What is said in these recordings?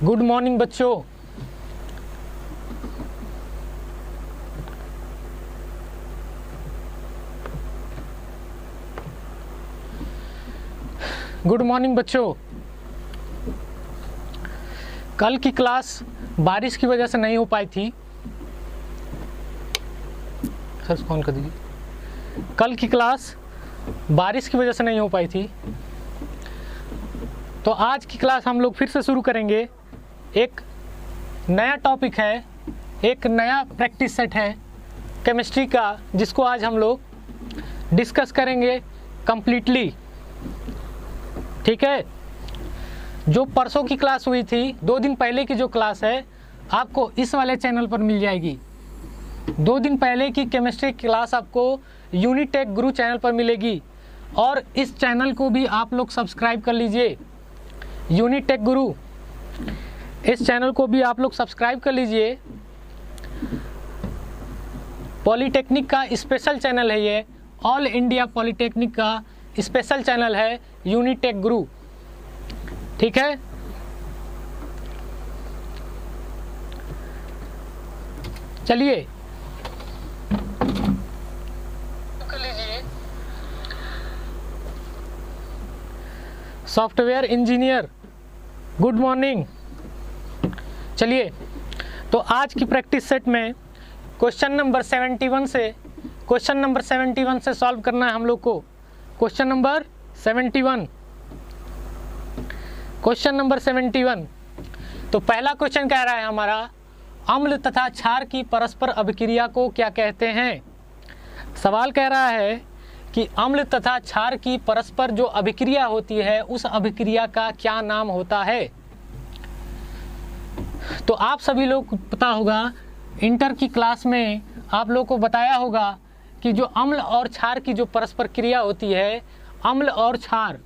Good morning बच्चों। Good morning बच्चों। कल की क्लास बारिश की वजह से नहीं हो पाई थी। सर फोन कर दीजिए। कल की क्लास बारिश की वजह से नहीं हो पाई थी, तो आज की क्लास हम लोग फिर से शुरू करेंगे। एक नया टॉपिक है, एक नया प्रैक्टिस सेट है केमिस्ट्री का, जिसको आज हम लोग डिस्कस करेंगे कंप्लीटली। ठीक है, जो परसों की क्लास हुई थी, 2 दिन पहले की जो क्लास है, आपको इस वाले चैनल पर मिल जाएगी। 2 दिन पहले की केमिस्ट्री क्लास आपको यूनिटेक गुरु चैनल पर मिलेगी, और इस चैनल को भी आप लोग सब्सक्राइब कर लीजिए। यूनिटेक गुरु, इस चैनल को भी आप लोग सब्सक्राइब कर लीजिए। पॉलीटेक्निक का स्पेशल चैनल है ये, ऑल इंडिया पॉलीटेक्निक का स्पेशल चैनल है यूनिटेक गुरु। ठीक है, चलिए कर लीजिए। Software engineer, good morning. चलिए, तो आज की प्रैक्टिस सेट में क्वेश्चन नंबर 71 से सॉल्व करना है हम लोग को। Question number 71। तो पहला क्वेश्चन कह रहा है हमारा, अम्ल तथा क्षार की परस्पर अभिक्रिया को क्या कहते हैं। सवाल कह रहा है कि अम्ल तथा क्षार की परस्पर जो अभिक्रिया होती है, उस अभिक्रिया का क्या नाम होता है। तो आप सभी लोग को पता होगा, इंटर की क्लास में आप लोग को बताया होगा कि जो अम्ल और क्षार की जो परस्पर क्रिया होती है, अम्ल और क्षार,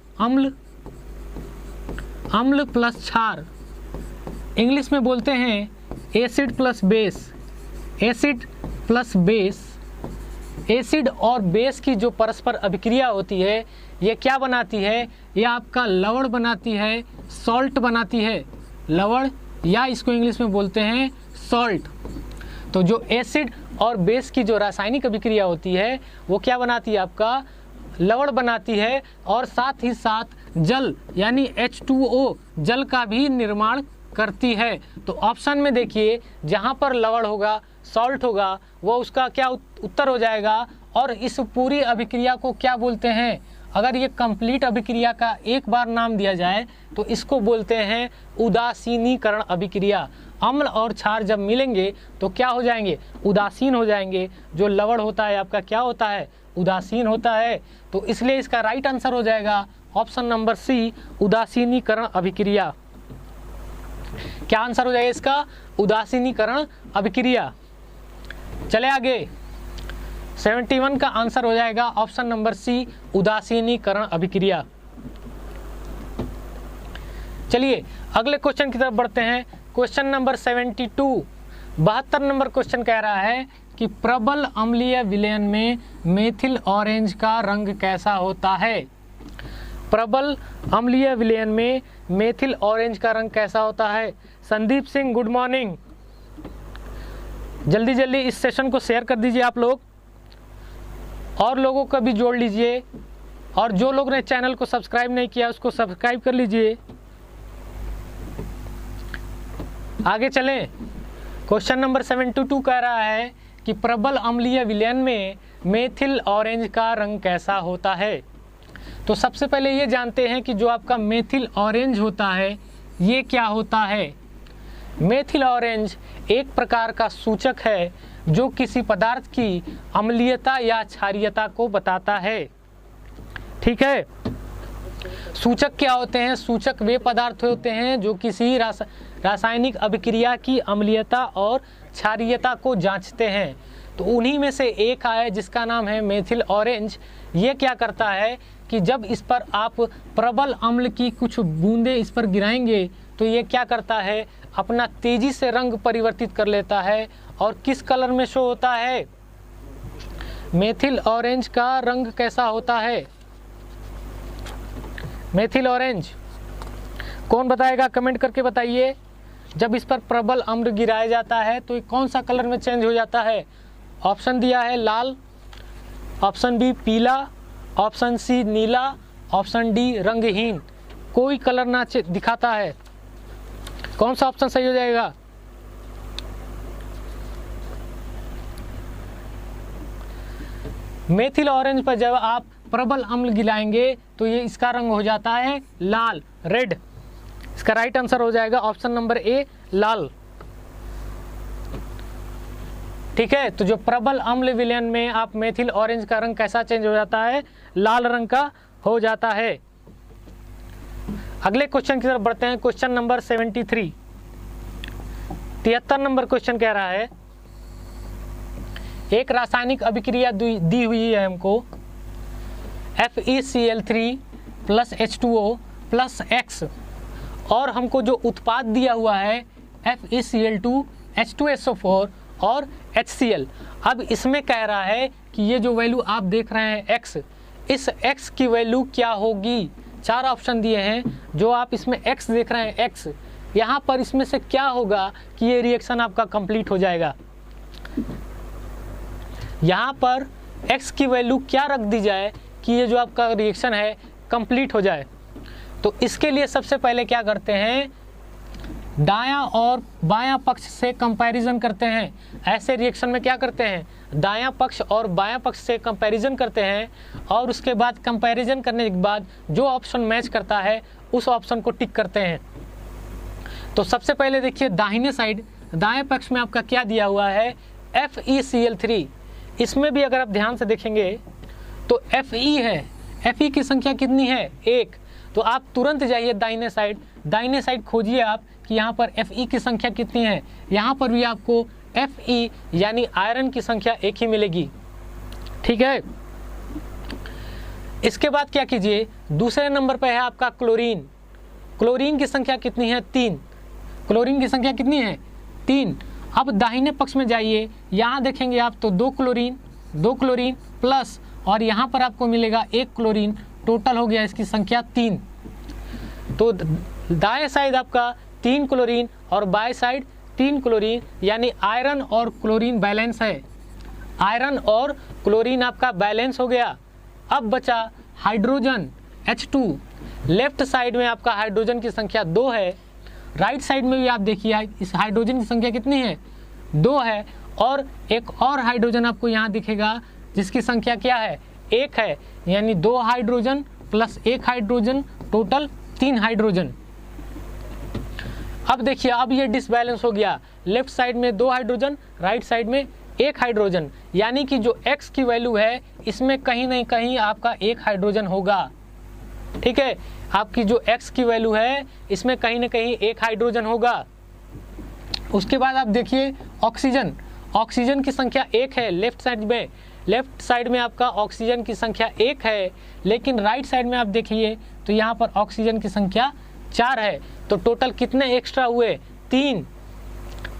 अम्ल प्लस क्षार, इंग्लिश में बोलते हैं acid plus base. Acid plus base, acid और बेस की जो परस्पर अभिक्रिया होती है, ये क्या बनाती है, ये आपका लवण बनाती है, सॉल्ट बनाती है। लवण, या इसको इंग्लिश में बोलते हैं सॉल्ट। तो जो एसिड और बेस की जो रासायनिक अभिक्रिया होती है, वो क्या बनाती है, आपका लवण बनाती है, और साथ ही साथ जल यानी H2O जल का भी निर्माण करती है। तो ऑप्शन में देखिए, जहाँ पर लवण होगा, सॉल्ट होगा, वो उसका क्या उत्तर हो जाएगा। और इस पूरी अभिक्रिया को क्या बोलते हैं, अगर ये कंप्लीट अभिक्रिया का एक बार नाम दिया जाए तो इसको बोलते हैं उदासीनीकरण अभिक्रिया। अम्ल और क्षार जब मिलेंगे तो क्या हो जाएंगे, उदासीन हो जाएंगे। जो लवण होता है आपका क्या होता है, उदासीन होता है। तो इसलिए इसका राइट आंसर हो जाएगा ऑप्शन नंबर सी, उदासीनीकरण अभिक्रिया। क्या आंसर हो जाएगा इसका, उदासीनीकरण अभिक्रिया। चले आगे, 71 का आंसर हो जाएगा ऑप्शन नंबर सी, उदासीनीकरण अभिक्रिया। चलिए अगले क्वेश्चन की तरफ बढ़ते हैं। क्वेश्चन नंबर 72, 72 नंबर क्वेश्चन कह रहा है कि प्रबल अम्लीय विलयन में मेथिल ऑरेंज का रंग कैसा होता है। प्रबल अम्लीय विलयन में मेथिल ऑरेंज का रंग कैसा होता है। Sandeep Singh, good morning. जल्दी जल्दी इस सेशन को शेयर कर दीजिए आप लोग, और लोगों को भी जोड़ लीजिए, और जो लोग ने चैनल को सब्सक्राइब नहीं किया उसको सब्सक्राइब कर लीजिए। आगे चलें। क्वेश्चन नंबर 72 कह रहा है कि प्रबल अम्लीय विलयन में मेथिल ऑरेंज का रंग कैसा होता है। तो सबसे पहले ये जानते हैं कि जो आपका मेथिल ऑरेंज होता है, ये क्या होता है। मेथिल ऑरेंज एक प्रकार का सूचक है जो किसी पदार्थ की अम्लीयता या क्षारीयता को बताता है। ठीक है, सूचक क्या होते हैं, सूचक वे पदार्थ होते हैं जो किसी रासायनिक अभिक्रिया की अम्लीयता और क्षारीयता को जांचते हैं। तो उन्हीं में से एक है जिसका नाम है मेथिल ऑरेंज। ये क्या करता है कि जब इस पर आप प्रबल अम्ल की कुछ बूंदें इस पर गिराएंगे, तो ये क्या करता है, अपना तेजी से रंग परिवर्तित कर लेता है। और किस कलर में शो होता है, मेथिल ऑरेंज का रंग कैसा होता है। मेथिल ऑरेंज कौन बताएगा, कमेंट करके बताइए। जब इस पर प्रबल अम्ल गिराया जाता है तो ये कौन सा कलर में चेंज हो जाता है? ऑप्शन दिया है लाल, ऑप्शन बी पीला, ऑप्शन सी नीला, ऑप्शन डी रंगहीन। कोई कलर ना दिखाता है, कौन सा ऑप्शन सही हो जाएगा? मेथिल ऑरेंज पर जब आप प्रबल अम्ल गिराएंगे तो ये इसका रंग हो जाता है लाल, रेड। इसका राइट आंसर हो जाएगा ऑप्शन नंबर ए, लाल। ठीक है, तो जो प्रबल अम्ल विलयन में आप मेथिल ऑरेंज का रंग कैसा चेंज हो जाता है? लाल रंग का हो जाता है। अगले क्वेश्चन की तरफ बढ़ते हैं। क्वेश्चन नंबर 73, 73 नंबर क्वेश्चन कह रहा है, एक रासायनिक अभिक्रिया दी हुई है हमको, FeCl3 plus H2O plus X, और हमको जो उत्पाद दिया हुआ है FeCl2, H2SO4 और HCl। अब इसमें कह रहा है कि ये जो वैल्यू आप देख रहे हैं X, इस X की वैल्यू क्या होगी? 4 ऑप्शन दिए हैं, जो आप इसमें X देख रहे हैं X, यहाँ पर इसमें से क्या होगा कि ये रिएक्शन आपका कंप्लीट हो जाएगा? यहाँ पर X की वैल्यू क्या रख दी जाए कि ये जो आपका रिएक्शन है कंप्लीट हो जाए? तो इसके लिए सबसे पहले क्या करते हैं, दायां और बायां पक्ष से कंपैरिजन करते हैं। ऐसे रिएक्शन में क्या करते हैं, दायां पक्ष और बायां पक्ष से कंपैरिजन करते हैं, और उसके बाद कंपैरिजन करने के बाद जो ऑप्शन मैच करता है उस ऑप्शन को टिक करते हैं। तो सबसे पहले देखिए दाहिने साइड, दाएं पक्ष में आपका क्या दिया हुआ है? FeCl3। इसमें भी अगर आप ध्यान से देखेंगे तो Fe है, Fe की संख्या कितनी है? 1। तो आप तुरंत जाइए दाहिने साइड खोजिए आप कि यहाँ पर Fe की संख्या कितनी है। यहाँ पर भी आपको Fe यानी आयरन की संख्या 1 ही मिलेगी। ठीक है, इसके बाद क्या कीजिए, दूसरे नंबर पर है आपका क्लोरीन। क्लोरीन की संख्या कितनी है? 3। क्लोरीन की संख्या कितनी है? 3। अब दाहिने पक्ष में जाइए, यहाँ देखेंगे आप तो 2 क्लोरीन प्लस, और यहाँ पर आपको मिलेगा 1 क्लोरीन, टोटल हो गया इसकी संख्या 3। तो दाएं साइड आपका 3 क्लोरीन और बाएं साइड 3 क्लोरीन, यानी आयरन और क्लोरीन बैलेंस है। आयरन और क्लोरीन आपका बैलेंस हो गया। अब बचा हाइड्रोजन H2। लेफ्ट साइड में आपका हाइड्रोजन की संख्या 2 है, राइट साइड में भी आप देखिए इस हाइड्रोजन की संख्या कितनी है? 2 है, और एक और हाइड्रोजन आपको यहाँ दिखेगा जिसकी संख्या क्या है? 1 है, यानी 2 hydrogen plus 1 hydrogen, total 3 hydrogen. अब देखिए, अब ये डिसबैलेंस हो गया, लेफ्ट साइड में 2 हाइड्रोजन, राइट साइड में 1 हाइड्रोजन, यानी कि जो X की वैल्यू है इसमें कहीं नहीं कहीं आपका 1 हाइड्रोजन होगा। ठीक है, आपकी जो X की वैल्यू है इसमें कहीं ना कहीं 1 हाइड्रोजन होगा। उसके बाद आप देखिए ऑक्सीजन की संख्या 1 है लेफ्ट साइड में आपका ऑक्सीजन की संख्या 1 है, लेकिन राइट साइड में आप देखिए तो यहाँ पर ऑक्सीजन की संख्या 4 है। तो टोटल कितने एक्स्ट्रा हुए? 3।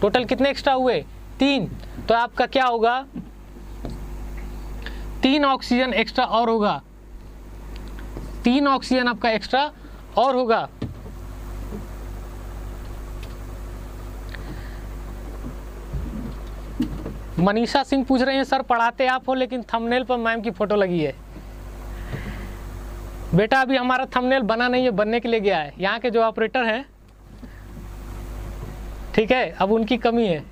टोटल कितने एक्स्ट्रा हुए? 3। तो आपका क्या होगा? 3 ऑक्सीजन एक्स्ट्रा और होगा, 3 ऑक्सीजन आपका एक्स्ट्रा और होगा। मनीषा सिंह पूछ रहे हैं, सर पढ़ाते आप हो लेकिन थंबनेल पर मैम की फोटो लगी है। बेटा अभी हमारा थंबनेल बना नहीं है, बनने के लिए गया है। यहाँ के जो ऑपरेटर हैं, ठीक है, अब उनकी कमी है,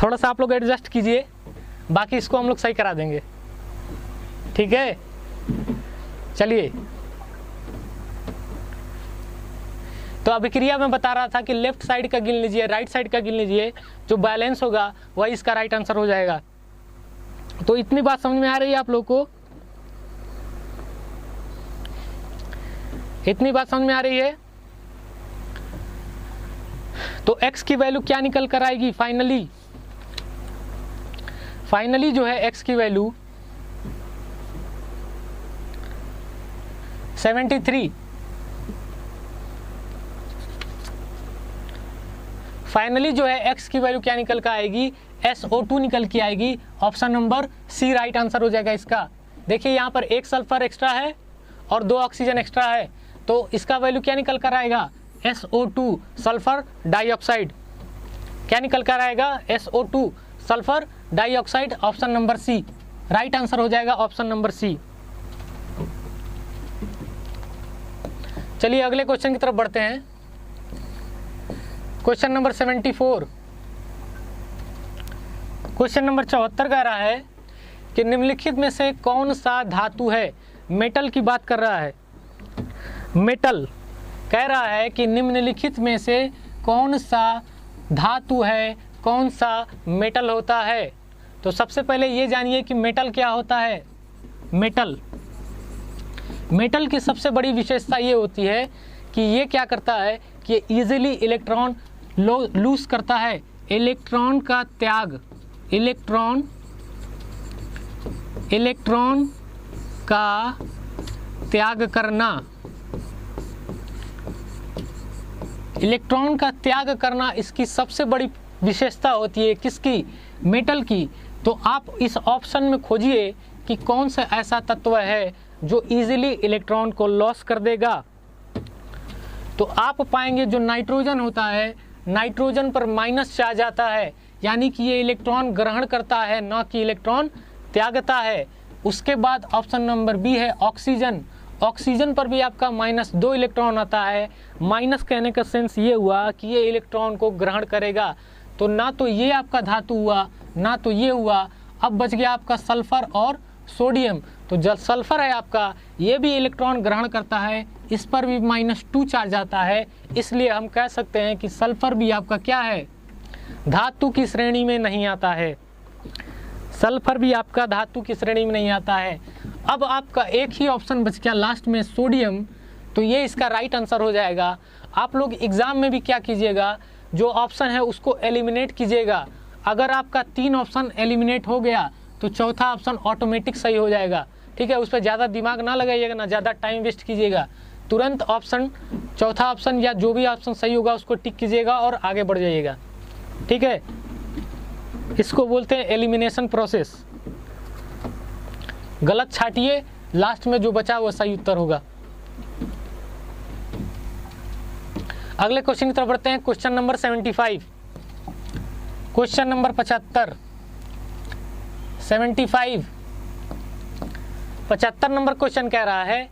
थोड़ा सा आप लोग एडजस्ट कीजिए, बाकी इसको हम लोग सही करा देंगे। ठीक है, चलिए। तो अभिक्रिया में बता रहा था कि लेफ्ट साइड का गिन लीजिए, राइट साइड का गिन लीजिए, जो बैलेंस होगा वही इसका राइट आंसर हो जाएगा। तो इतनी बात समझ में आ रही है आप लोग को? इतनी बात समझ में आ रही है? तो X की वैल्यू क्या निकल कर आएगी? फाइनली जो है X की वैल्यू 73। फाइनली जो है X की वैल्यू क्या निकल कर आएगी? SO2 निकल के आएगी। Option number C right answer हो जाएगा इसका। देखिए यहाँ पर 1 सल्फर एक्स्ट्रा है और 2 ऑक्सीजन एक्स्ट्रा है, तो इसका वैल्यू क्या निकल कर आएगा? SO2 sulphur dioxide. क्या निकल कर आएगा? SO2 sulphur dioxide. Option number C right answer हो जाएगा, ऑप्शन नंबर सी। चलिए अगले क्वेश्चन की तरफ बढ़ते हैं। Question number 74। क्वेश्चन नंबर 74 कह रहा है कि निम्नलिखित में से कौन सा धातु है, मेटल की बात कर रहा है, मेटल कह रहा है कि निम्नलिखित में से कौन सा धातु है, कौन सा मेटल होता है। तो सबसे पहले ये जानिए कि मेटल क्या होता है। मेटल की सबसे बड़ी विशेषता ये होती है कि ये क्या करता है कि इजीली इलेक्ट्रॉन लूज करता है। इलेक्ट्रॉन का त्याग, इलेक्ट्रॉन का त्याग करना, इलेक्ट्रॉन का त्याग करना इसकी सबसे बड़ी विशेषता होती है। किसकी? मेटल की। तो आप इस ऑप्शन में खोजिए कि कौन सा ऐसा तत्व है जो इजीली इलेक्ट्रॉन को लॉस कर देगा। तो आप पाएंगे जो नाइट्रोजन होता है, नाइट्रोजन पर माइनस चार्ज आता है, यानी कि ये इलेक्ट्रॉन ग्रहण करता है, ना कि इलेक्ट्रॉन त्यागता है। उसके बाद ऑप्शन नंबर बी है ऑक्सीजन। ऑक्सीजन पर भी आपका -2 इलेक्ट्रॉन आता है। माइनस कहने का सेंस ये हुआ कि ये इलेक्ट्रॉन को ग्रहण करेगा। तो ना तो ये आपका धातु हुआ, ना तो ये हुआ। अब बच गया आपका सल्फर और सोडियम। तो जब सल्फर है आपका, ये भी इलेक्ट्रॉन ग्रहण करता है, इस पर भी -2 चार्ज आता है। इसलिए हम कह सकते हैं कि सल्फर भी आपका क्या है, धातु की श्रेणी में नहीं आता है। सल्फर भी आपका धातु की श्रेणी में नहीं आता है। अब आपका एक ही ऑप्शन बच गया लास्ट में, सोडियम। तो ये इसका राइट आंसर हो जाएगा। आप लोग एग्जाम में भी क्या कीजिएगा, जो ऑप्शन है उसको एलिमिनेट कीजिएगा। अगर आपका 3 ऑप्शन एलिमिनेट हो गया तो चौथा ऑप्शन ऑटोमेटिक सही हो जाएगा। ठीक है, उस पर ज़्यादा दिमाग ना लगाइएगा, ना ज़्यादा टाइम वेस्ट कीजिएगा। तुरंत ऑप्शन, चौथा ऑप्शन या जो भी ऑप्शन सही होगा उसको टिक कीजिएगा और आगे बढ़ जाइएगा। ठीक है, इसको बोलते हैं एलिमिनेशन प्रोसेस। गलत छाटिए, लास्ट में जो बचा वो सही उत्तर होगा। अगले क्वेश्चन की तरफ बढ़ते हैं। Question number 75। Question number 75 number question कह रहा है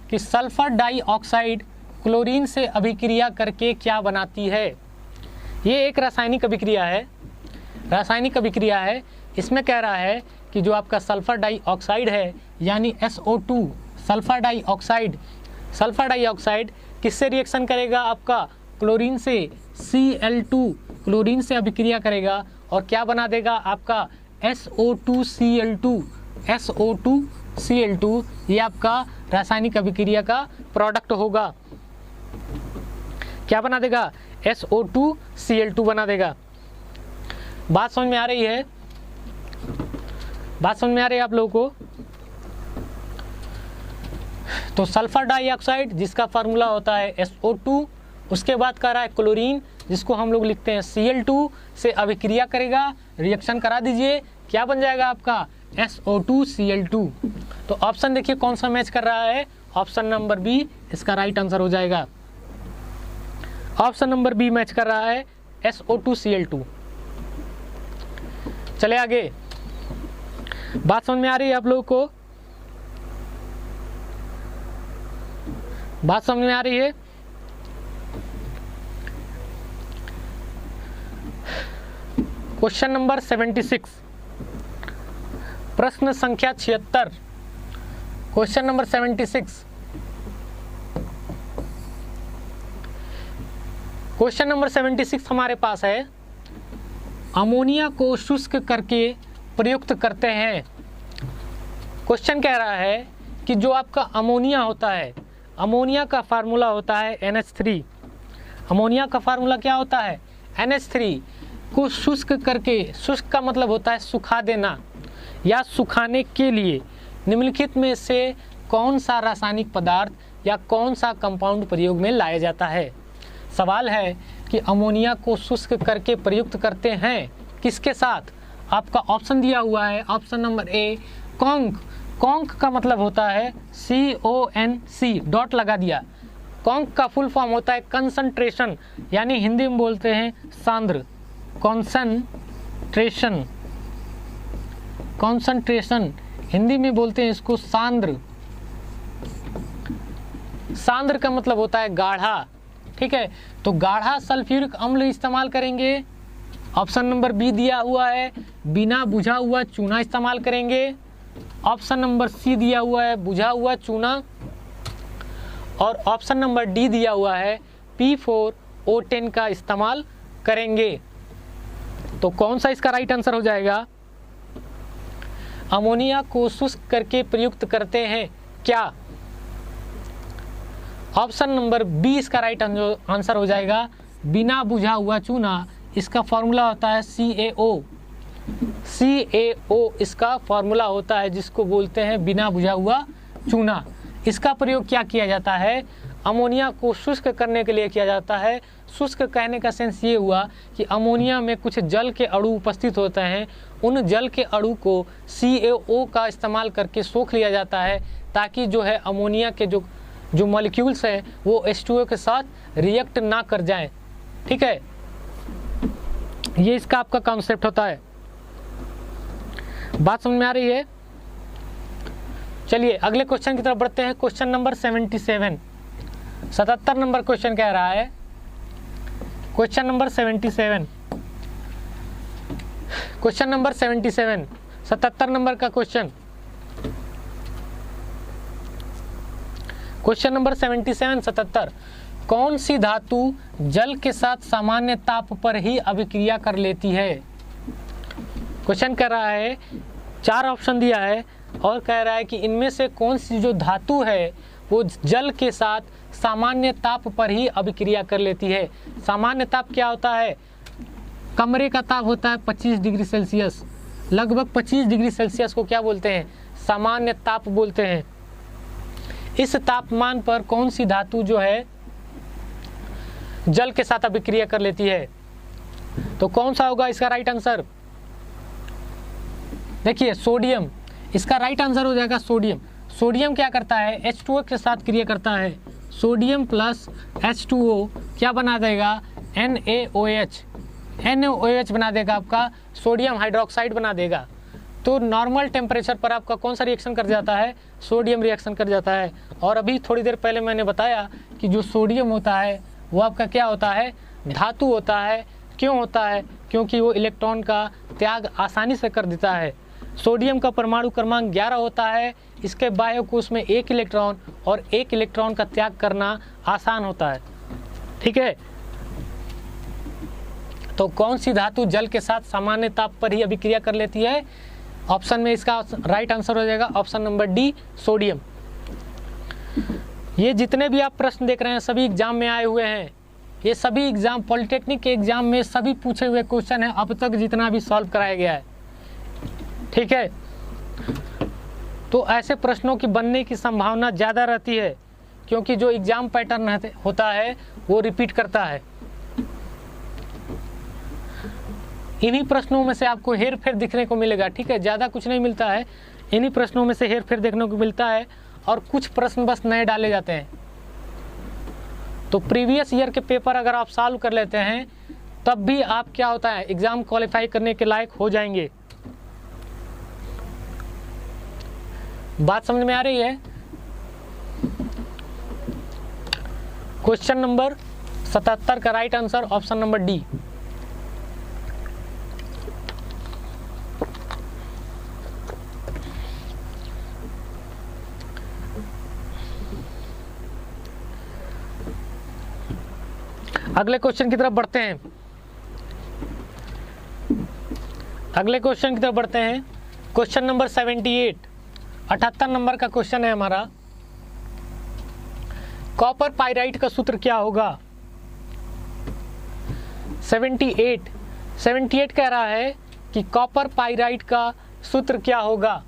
कि सल्फर डाइऑक्साइड क्लोरीन से अभिक्रिया करके क्या बनाती है। ये एक रासायनिक अभिक्रिया है, रासायनिक अभिक्रिया है। इसमें कह रहा है कि जो आपका सल्फर डाइऑक्साइड है यानी SO2 सल्फर डाइऑक्साइड किससे रिएक्शन करेगा? आपका क्लोरीन से, Cl2 क्लोरीन से अभिक्रिया करेगा और क्या बना देगा? आपका SO2Cl2 ये आपका रासायनिक अभिक्रिया का प्रोडक्ट होगा। क्या बना देगा? SO2Cl2 बना देगा। बात समझ में आ रही है? बात समझ में आ रही है आप लोगों को? तो सल्फर डाइऑक्साइड जिसका फार्मूला होता है SO2, उसके बाद कह रहा है क्लोरीन जिसको हम लोग लिखते हैं Cl2 से अभिक्रिया करेगा। रिएक्शन करा दीजिए, क्या बन जाएगा आपका? SO2Cl2। तो ऑप्शन देखिए कौन सा मैच कर रहा है, ऑप्शन नंबर बी इसका राइट आंसर हो जाएगा। ऑप्शन नंबर बी मैच कर रहा है SO2Cl2। चले आगे। बात समझ में आ रही है आप लोगों को? बात समझ में आ रही है? क्वेश्चन नंबर 76 प्रश्न संख्या 76। Question number 76। क्वेश्चन नंबर 76 हमारे पास है, अमोनिया को शुष्क करके प्रयुक्त करते हैं। क्वेश्चन कह रहा है कि जो आपका अमोनिया होता है, अमोनिया का फार्मूला होता है NH3। अमोनिया का फार्मूला क्या होता है? NH3 को शुष्क करके, शुष्क का मतलब होता है सुखा देना या सुखाने के लिए निम्नलिखित में से कौन सा रासायनिक पदार्थ या कौन सा कंपाउंड प्रयोग में लाया जाता है। सवाल है कि अमोनिया को शुष्क करके प्रयुक्त करते हैं किसके साथ? आपका ऑप्शन दिया हुआ है, option number A conc. Conc का मतलब होता है CONC, डॉट लगा दिया। कॉन्क का फुल फॉर्म होता है कंसंट्रेशन, यानी हिंदी में बोलते हैं सांद्र, कॉन्संट्रेशन, कॉन्संट्रेशन हिंदी में बोलते हैं इसको सांद्र। सांद्र का मतलब होता है गाढ़ा, ठीक है। तो गाढ़ा सल्फ्यूरिक अम्ल इस्तेमाल करेंगे। ऑप्शन नंबर बी दिया हुआ है बिना बुझा हुआ चूना इस्तेमाल करेंगे। ऑप्शन नंबर सी दिया हुआ है बुझा हुआ चूना, और ऑप्शन नंबर डी दिया हुआ है P4O10 का इस्तेमाल करेंगे। तो कौन सा इसका राइट आंसर हो जाएगा? अमोनिया को शुष्क करके प्रयुक्त करते हैं क्या? ऑप्शन नंबर बी इसका राइट आंसर हो जाएगा, बिना बुझा हुआ चूना। इसका फॉर्मूला होता है CaO, CaO इसका फॉर्मूला होता है जिसको बोलते हैं बिना बुझा हुआ चूना। इसका प्रयोग क्या किया जाता है? अमोनिया को शुष्क करने के लिए किया जाता है। शुष्क कहने का सेंस ये हुआ कि अमोनिया में कुछ जल के अणु उपस्थित होते हैं, उन जल के अणु को CaO का इस्तेमाल करके सोख लिया जाता है, ताकि जो है अमोनिया के जो मॉलिक्यूल्स हैं वो H2O के साथ रिएक्ट ना कर जाएं, ठीक है। ये इसका आपका कॉन्सेप्ट होता है। बात समझ में आ रही है? चलिए अगले क्वेश्चन की तरफ बढ़ते हैं। क्वेश्चन नंबर 77, 77 नंबर क्वेश्चन कह रहा है। Question number 77, question number 77, 77 number का क्वेश्चन। क्वेश्चन नंबर 77, 77, कौन सी धातु जल के साथ सामान्य ताप पर ही अभिक्रिया कर लेती है? क्वेश्चन कह रहा है, 4 ऑप्शन दिया है और कह रहा है कि इनमें से कौन सी जो धातु है वो जल के साथ सामान्य ताप पर ही अभिक्रिया कर लेती है। सामान्य ताप क्या होता है? कमरे का ताप होता है 25 डिग्री सेल्सियस, लगभग 25 डिग्री सेल्सियस को क्या बोलते हैं? सामान्य ताप बोलते हैं। इस तापमान पर कौन सी धातु जो है जल के साथ अभिक्रिया कर लेती है? तो कौन सा होगा इसका राइट आंसर? देखिए सोडियम, इसका राइट आंसर हो जाएगा सोडियम। सोडियम क्या करता है? H2O के साथ क्रिया करता है। सोडियम प्लस H2O क्या बना देगा? NaOH, NaOH बना देगा, आपका सोडियम हाइड्रोक्साइड बना देगा। तो नॉर्मल टेम्परेचर पर आपका कौन सा रिएक्शन कर जाता है? सोडियम रिएक्शन कर जाता है। और अभी थोड़ी देर पहले मैंने बताया कि जो सोडियम होता है वो आपका क्या होता है? धातु होता है। क्यों होता है? क्योंकि वो इलेक्ट्रॉन का त्याग आसानी से कर देता है। सोडियम का परमाणु क्रमांक 11 होता है। इसके बाह्यकोश में 1 इलेक्ट्रॉन और 1 इलेक्ट्रॉन का त्याग करना आसान होता है, ठीक है। तो कौन सी धातु जल के साथ सामान्य ताप पर ही अभिक्रिया कर लेती है? ऑप्शन में इसका राइट आंसर हो जाएगा ऑप्शन नंबर डी, सोडियम। ये जितने भी आप प्रश्न देख रहे हैं सभी एग्जाम में आए हुए हैं। ये सभी एग्जाम, पॉलिटेक्निक के एग्जाम में सभी पूछे हुए क्वेश्चन है अब तक जितना भी सॉल्व कराया गया है, ठीक है। तो ऐसे प्रश्नों की बनने की संभावना ज़्यादा रहती है क्योंकि जो एग्जाम पैटर्न होता है वो रिपीट करता है। इन्हीं प्रश्नों में से आपको हेर फेर दिखने को मिलेगा, ठीक है। ज़्यादा कुछ नहीं मिलता है, इन्हीं प्रश्नों में से हेर फेर देखने को मिलता है और कुछ प्रश्न बस नए डाले जाते हैं। तो प्रीवियस ईयर के पेपर अगर आप सॉल्व कर लेते हैं तब भी आप क्या होता है एग्ज़ाम क्वालिफाई करने के लायक हो जाएंगे। बात समझ में आ रही है? क्वेश्चन नंबर 77 का right answer option number D. अगले क्वेश्चन की तरफ बढ़ते हैं। अगले क्वेश्चन की तरफ बढ़ते हैं। क्वेश्चन नंबर 78, 78 नंबर का क्वेश्चन है हमारा। कॉपर पाइराइट का सूत्र क्या होगा? 78 कह रहा है कि कॉपर पाइराइट का सूत्र क्या होगा।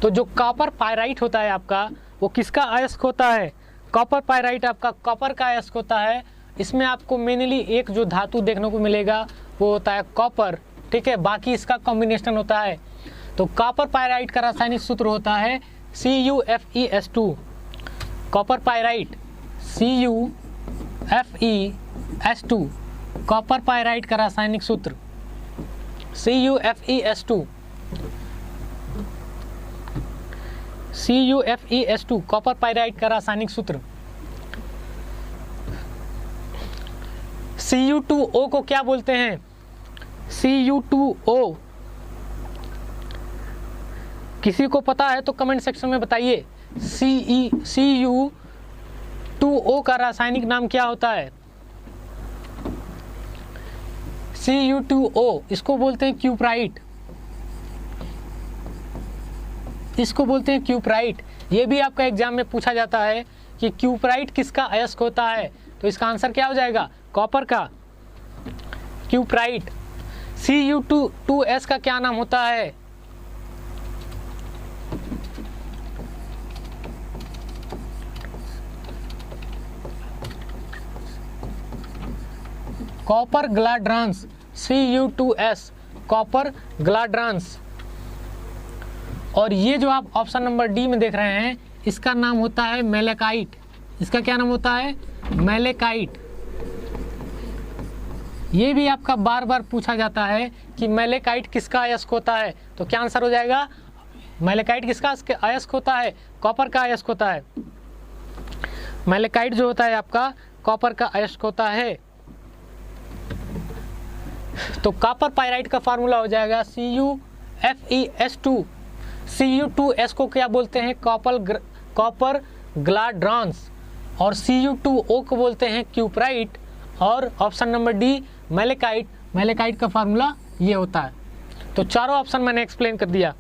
तो जो कॉपर पाइराइट होता है आपका वो किसका अयस्क होता है? कॉपर पाइराइट आपका कॉपर का अयस्क होता है। इसमें आपको मेनली एक जो धातु देखने को मिलेगा वो होता है कॉपर, ठीक है। बाकी इसका कॉम्बिनेशन होता है। तो कॉपर पाइराइट का रासायनिक सूत्र होता है CuFeS2। Copper pyrite CuFeS2 copper pyrite का रासायनिक सूत्र CuFeS2 कॉपर पाइराइट का रासायनिक सूत्र। Cu2O को क्या बोलते हैं? Cu2O किसी को पता है तो कमेंट सेक्शन में बताइए। Cu2O का रासायनिक नाम क्या होता है? Cu2O इसको बोलते हैं क्यूप्राइट, इसको बोलते हैं क्यूप्राइट। ये भी आपका एग्जाम में पूछा जाता है कि क्यूप्राइट किसका अयस्क होता है, तो इसका आंसर क्या हो जाएगा? कॉपर का क्यूप्राइट। Cu2S का क्या नाम होता है? Copper glance. Cu2S copper glance. और ये जो आप ऑप्शन नंबर डी में देख रहे हैं, इसका नाम होता है मेलेकाइट। इसका क्या नाम होता है? मेलेकाइट। ये भी आपका बार बार पूछा जाता है कि मेलेकाइट किसका अयस्क होता है, तो क्या आंसर हो जाएगा? मेलेकाइट किसका अयस्क होता है? कॉपर का अयस्क होता है। मेलेकाइट जो होता है आपका कॉपर का अयस्क होता है। तो कॉपर पाइराइट का फार्मूला हो जाएगा CuFeS2। Cu2S को क्या बोलते हैं? Copper glance. और Cu2O को बोलते हैं क्यूप्राइट। और option number D malachite. Malachite का फार्मूला ये होता है। तो चारों ऑप्शन मैंने एक्सप्लेन कर दिया।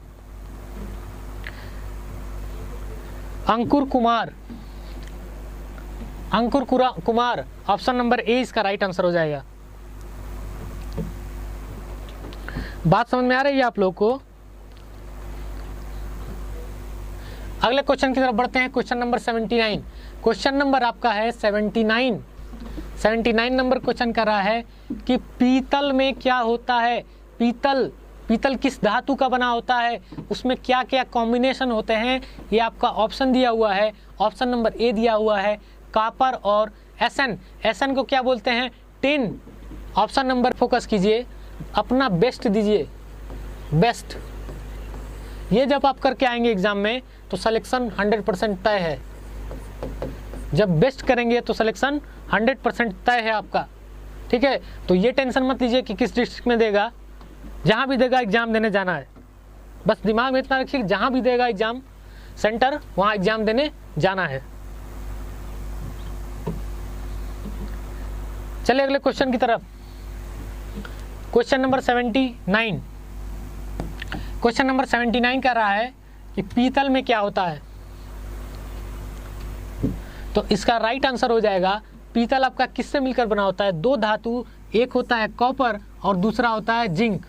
अंकुर कुमार ऑप्शन नंबर ए इसका राइट आंसर हो जाएगा। बात समझ में आ रही है आप लोगों को? अगले क्वेश्चन की तरफ बढ़ते हैं। Question number 79। क्वेश्चन नंबर आपका है 79 नंबर क्वेश्चन कर रहा है कि पीतल में क्या होता है? पीतल किस धातु का बना होता है, उसमें क्या क्या कॉम्बिनेशन होते हैं, ये आपका ऑप्शन दिया हुआ है। ऑप्शन नंबर ए दिया हुआ है कॉपर और एसन को क्या बोलते हैं? टिन। ऑप्शन नंबर फोकस कीजिए, अपना बेस्ट दीजिए, बेस्ट। ये जब आप करके आएंगे एग्जाम में तो सिलेक्शन 100% तय है। जब बेस्ट करेंगे तो सिलेक्शन 100% तय है आपका, ठीक है? तो ये टेंशन मत लीजिए कि किस डिस्ट्रिक्ट में देगा, जहाँ भी देगा एग्जाम देने जाना है। बस दिमाग में इतना रखिए कि जहाँ भी देगा एग्जाम सेंटर, वहाँ एग्जाम देने जाना है। चलिए अगले क्वेश्चन की तरफ। Question number 79। क्वेश्चन नंबर 79 कह रहा है कि पीतल में क्या होता है, तो इसका राइट आंसर हो जाएगा पीतल आपका किससे मिलकर बना होता है? दो धातु, एक होता है कॉपर और दूसरा होता है जिंक।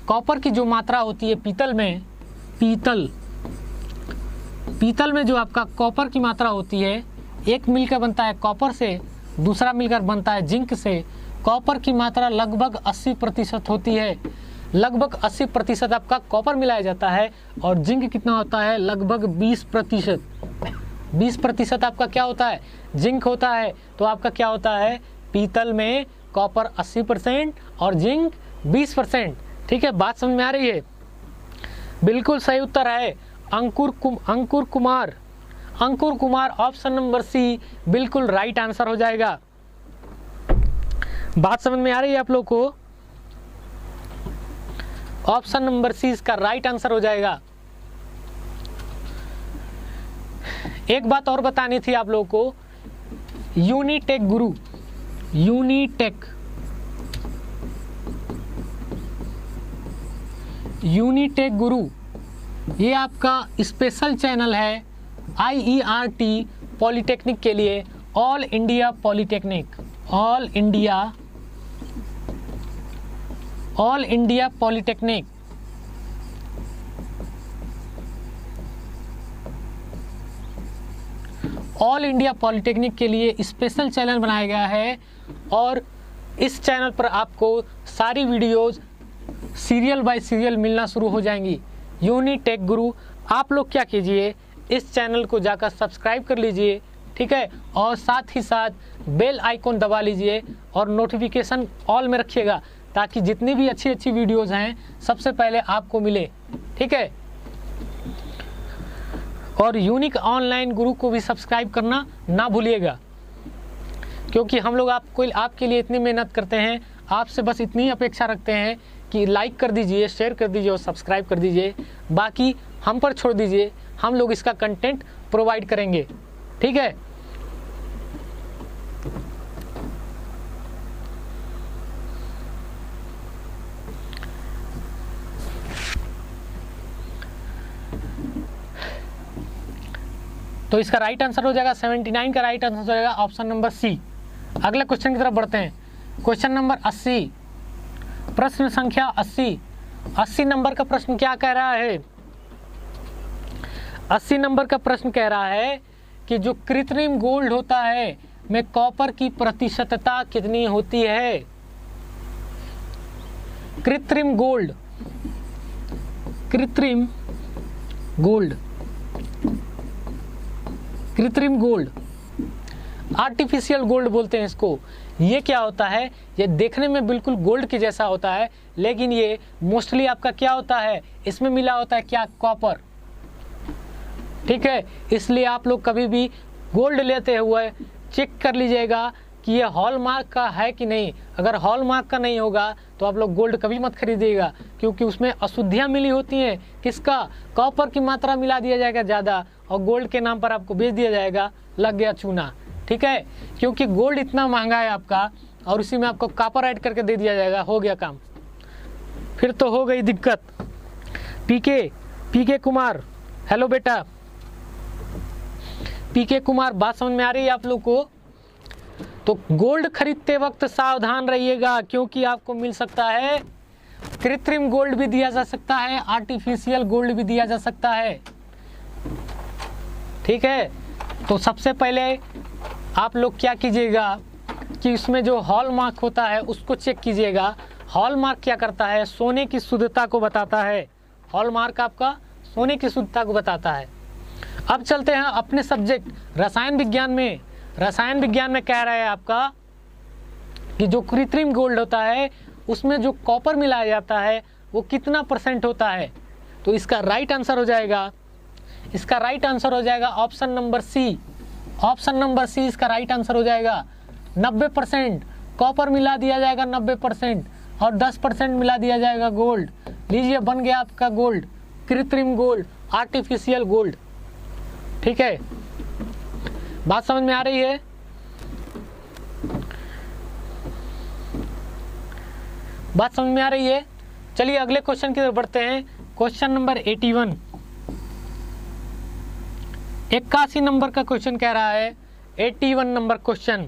कॉपर की जो मात्रा होती है पीतल में, पीतल में जो आपका कॉपर की मात्रा होती है, एक मिलकर बनता है कॉपर से, दूसरा मिलकर बनता है जिंक से। कॉपर की मात्रा लगभग 80% होती है, लगभग 80% आपका कॉपर मिलाया जाता है। और जिंक कितना होता है? लगभग 20%। 20% आपका क्या होता है? जिंक होता है। तो आपका क्या होता है? पीतल में कॉपर 80% और जिंक 20%। ठीक है, बात समझ में आ रही है? बिल्कुल सही उत्तर है अंकुर कुमार। ऑप्शन नंबर सी बिल्कुल राइट आंसर हो जाएगा। बात समझ में आ रही है आप लोग को? ऑप्शन नंबर सी इसका राइट आंसर हो जाएगा। एक बात और बतानी थी आप लोगों को, यूनिटेक गुरु ये आपका स्पेशल चैनल है IERT पॉलिटेक्निक के लिए, all India polytechnic. All India polytechnic. All India polytechnic के लिए स्पेशल चैनल बनाया गया है और इस चैनल पर आपको सारी वीडियोस सीरियल बाय सीरियल मिलना शुरू हो जाएंगी। यूनिटेक गुरु, आप लोग क्या कीजिए, इस चैनल को जाकर सब्सक्राइब कर लीजिए ठीक है, और साथ ही साथ बेल आइकॉन दबा लीजिए और नोटिफिकेशन ऑल में रखिएगा ताकि जितनी भी अच्छी अच्छी वीडियोज़ हैं सबसे पहले आपको मिले, ठीक है। और यूनिक ऑनलाइन गुरु को भी सब्सक्राइब करना ना भूलिएगा, क्योंकि हम लोग आपके लिए इतनी मेहनत करते हैं, आपसे बस इतनी अपेक्षा रखते हैं कि लाइक कर दीजिए, शेयर कर दीजिए और सब्सक्राइब कर दीजिए। बाकी हम पर छोड़ दीजिए, हम लोग इसका कंटेंट प्रोवाइड करेंगे, ठीक है। तो इसका राइट आंसर हो जाएगा 79 का राइट आंसर हो जाएगा ऑप्शन नंबर सी। अगले क्वेश्चन की तरफ बढ़ते हैं। क्वेश्चन नंबर 80, प्रश्न संख्या 80 नंबर का प्रश्न क्या कह रहा है? 80 नंबर का प्रश्न कह रहा है कि जो कृत्रिम गोल्ड होता है में कॉपर की प्रतिशतता कितनी होती है? कृत्रिम गोल्ड, कृत्रिम गोल्ड, कृत्रिम गोल्ड, आर्टिफिशियल गोल्ड बोलते हैं इसको। ये क्या होता है? ये देखने में बिल्कुल गोल्ड के जैसा होता है, लेकिन ये मोस्टली आपका क्या होता है, इसमें मिला होता है क्या? कॉपर, ठीक है। इसलिए आप लोग कभी भी गोल्ड लेते हुए चेक कर लीजिएगा कि ये हॉलमार्क का है कि नहीं। अगर हॉलमार्क का नहीं होगा तो आप लोग गोल्ड कभी मत खरीदिएगा, क्योंकि उसमें अशुद्धियाँ मिली होती हैं। किसका? कॉपर की मात्रा मिला दिया जाएगा ज़्यादा और गोल्ड के नाम पर आपको बेच दिया जाएगा, लग गया चूना, ठीक है। क्योंकि गोल्ड इतना महंगा है आपका और उसी में आपको कॉपर ऐड करके दे दिया जाएगा, हो गया काम। फिर तो हो गई दिक्कत। पीके कुमार, हेलो बेटा पीके कुमार, बात समझ में आ रही है आप लोग को? तो गोल्ड खरीदते वक्त सावधान रहिएगा, क्योंकि आपको मिल सकता है कृत्रिम गोल्ड भी दिया जा सकता है, आर्टिफिशियल गोल्ड भी दिया जा सकता है, ठीक है। तो सबसे पहले आप लोग क्या कीजिएगा कि इसमें जो हॉलमार्क होता है उसको चेक कीजिएगा। हॉलमार्क क्या करता है? सोने की शुद्धता को बताता है। हॉलमार्क आपका सोने की शुद्धता को बताता है। अब चलते हैं अपने सब्जेक्ट रसायन विज्ञान में। रसायन विज्ञान में कह रहा है आपका कि जो कृत्रिम गोल्ड होता है उसमें जो कॉपर मिलाया जाता है वो कितना % होता है? तो इसका राइट आंसर हो जाएगा, इसका राइट आंसर हो जाएगा option number C. Option number C इसका राइट आंसर हो जाएगा। 90% कॉपर मिला दिया जाएगा 90% और 10% मिला दिया जाएगा गोल्ड। लीजिए बन गया आपका गोल्ड, कृत्रिम गोल्ड, आर्टिफिशियल गोल्ड, ठीक है। बात समझ में आ रही है? बात समझ में आ रही है? चलिए अगले क्वेश्चन की तरफ बढ़ते हैं। क्वेश्चन नंबर 81, 81 नंबर का क्वेश्चन कह रहा है। 81 नंबर क्वेश्चन,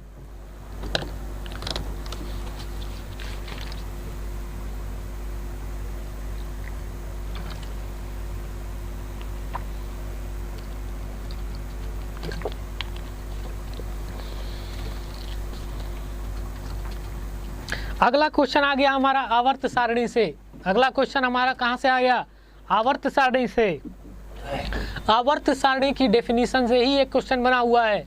अगला क्वेश्चन आ गया हमारा आवर्त सारणी से। अगला क्वेश्चन हमारा कहाँ से आ गया? आवर्त सारणी से। आवर्त सारणी की डेफिनेशन से ही एक क्वेश्चन बना हुआ है।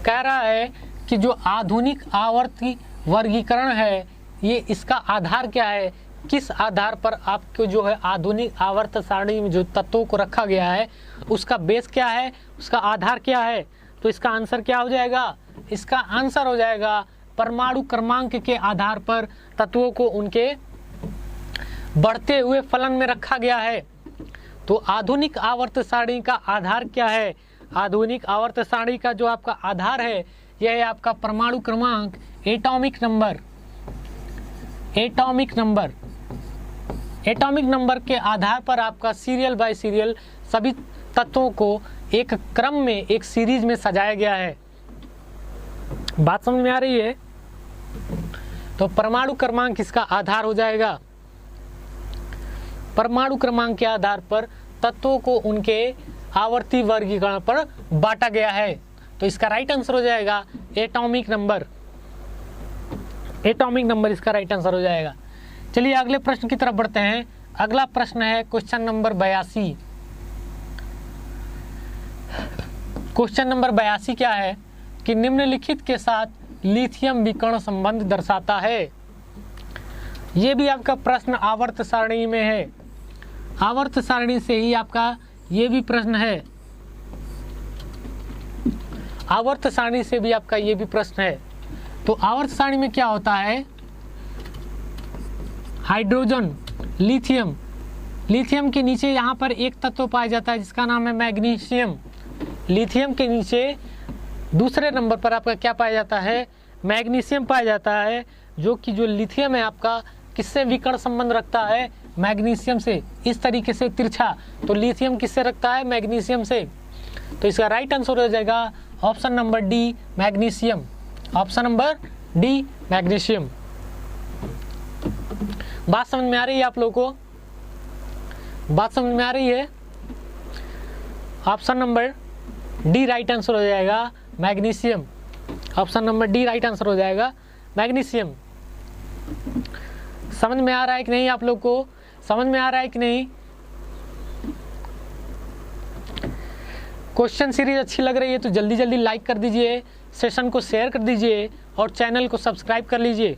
कह रहा है कि जो आधुनिक आवर्ती वर्गीकरण है ये इसका आधार क्या है? किस आधार पर आपको जो है आधुनिक आवर्त सारणी में जो तत्वों को रखा गया है उसका बेस क्या है, उसका आधार क्या है? तो इसका आंसर क्या हो जाएगा? इसका आंसर हो जाएगा परमाणु क्रमांक के आधार पर तत्वों को उनके बढ़ते हुए फलन में रखा गया है। तो आधुनिक आवर्त सारणी का आधार क्या है? आधुनिक आवर्त सारणी का जो आपका आधार है यह है आपका परमाणु क्रमांक, atomic number. Atomic number, atomic number के आधार पर आपका सीरियल बाय सीरियल सभी तत्वों को एक क्रम में, एक सीरीज में सजाया गया है। बात समझ में आ रही है? तो परमाणु क्रमांक इसका आधार हो जाएगा। परमाणु क्रमांक के आधार पर तत्वों को उनके आवर्ती वर्गीकरण पर बांटा गया है। तो इसका राइट आंसर हो जाएगा एटॉमिक नंबर। एटॉमिक नंबर इसका राइट आंसर हो जाएगा। चलिए अगले प्रश्न की तरफ बढ़ते हैं। अगला प्रश्न है क्वेश्चन नंबर 82। क्वेश्चन नंबर 82 क्या है कि निम्नलिखित के साथ लिथियम विकर्ण संबंध दर्शाता है। ये भी आपका प्रश्न आवर्त सारणी में है, आवर्त सारणी से ही आपका ये भी प्रश्न है, आवर्त सारणी से भी आपका ये भी प्रश्न है। तो आवर्त सारणी में क्या होता है, हाइड्रोजन, लिथियम, लिथियम के नीचे यहाँ पर एक तत्व पाया जाता है जिसका नाम है मैग्नीशियम। लिथियम के नीचे दूसरे नंबर पर आपका क्या पाया जाता है, मैग्नीशियम पाया जाता है, जो कि जो लिथियम है आपका किससे विकर्ण संबंध रखता है, मैग्नीशियम से, इस तरीके से तिरछा। तो लिथियम किससे रखता है, मैग्नीशियम से। तो इसका राइट आंसर हो जाएगा option number D, magnesium. Option number D, magnesium. बात समझ में आ रही है आप लोगों को, बात समझ में आ रही है? Option number D right answer हो जाएगा, magnesium. Option number D right answer हो जाएगा, मैग्नीशियम। समझ में आ रहा है कि नहीं आप लोग को, समझ में आ रहा है कि नहीं? क्वेश्चन सीरीज अच्छी लग रही है तो जल्दी जल्दी लाइक कर दीजिए, सेशन को शेयर कर दीजिए और चैनल को सब्सक्राइब कर लीजिए।